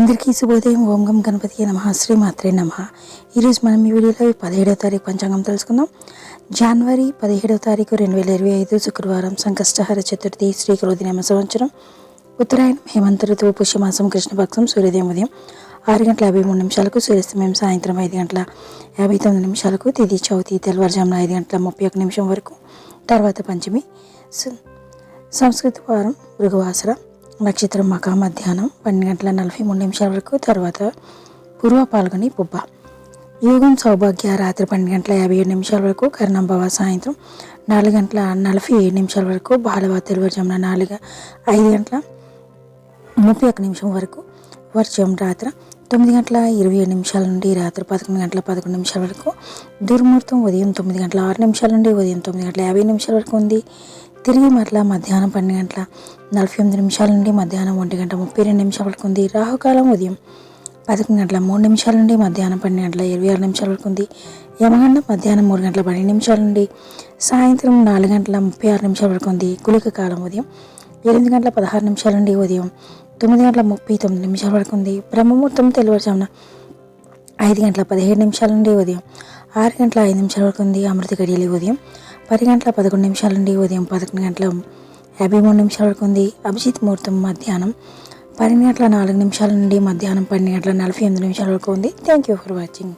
అందరికీ శుభోదయం. ఓం గం గణపతి నమః. శ్రీ మాత్రే నమః. ఈరోజు మనం ఈ వీడియోలో 17వ తారీఖు పంచాంగం తెలుసుకుందాం. జనవరి 17వ తారీఖు 2025 శుక్రవారం, సంకష్టహర చతుర్థి, శ్రీ క్రోధినామ సంవత్సరం, ఉత్తరాయణం, హేమంత ఋతువు, పుష్యమాసం, కృష్ణపక్షం. సూర్యోదయం ఉదయం 6:53 సూర్యాస్తమయం సాయంత్రం 5:59 తిథి చవితి తెల్లవారుజామున 5:31 వరకు. తర్వాత పంచమి, సంస్కృత వారం మృగవాసర, నక్షత్రం మక, మధ్యాహ్నం 12:43 వరకు. తర్వాత పూర్వ పాల్గొని పుబ్బ. యోగం సౌభాగ్య రాత్రి 12:57 వరకు. కర్ణంభవ సాయంత్రం 4:47 వరకు. బాలవ తెల్లవారుజామున 5:31 వరకు. వర్షం రాత్రి 9:27 నుండి రాత్రి 11:11 వరకు. దుర్ముహూర్తం ఉదయం 9:06 నుండి ఉదయం 9:50 వరకు ఉంది. తిరిగి మరలా మధ్యాహ్నం 12:48 నుండి మధ్యాహ్నం 1:32 వరకు ఉంది. రాహుకాలం ఉదయం 11:03 నుండి మధ్యాహ్నం 12:26 వరకు ఉంది. యమగండం మధ్యాహ్నం 3:12 నుండి సాయంత్రం 4:36 వరకు ఉంది. గుళిక కాలం ఉదయం 8:16 నుండి ఉదయం 9:39 వరకు ఉంది. బ్రహ్మముహూర్తం తెల్లవారుజామున 5:17 నుండి ఉదయం 6:05 వరకు ఉంది. అమృత గడియలు ఉదయం 10:11 నుండి ఉదయం 11:53 వరకు ఉంది. అభిజిత్ ముహూర్తం మధ్యాహ్నం 12:04 నుండి మధ్యాహ్నం 12:48 వరకు ఉంది. Thank you for watching.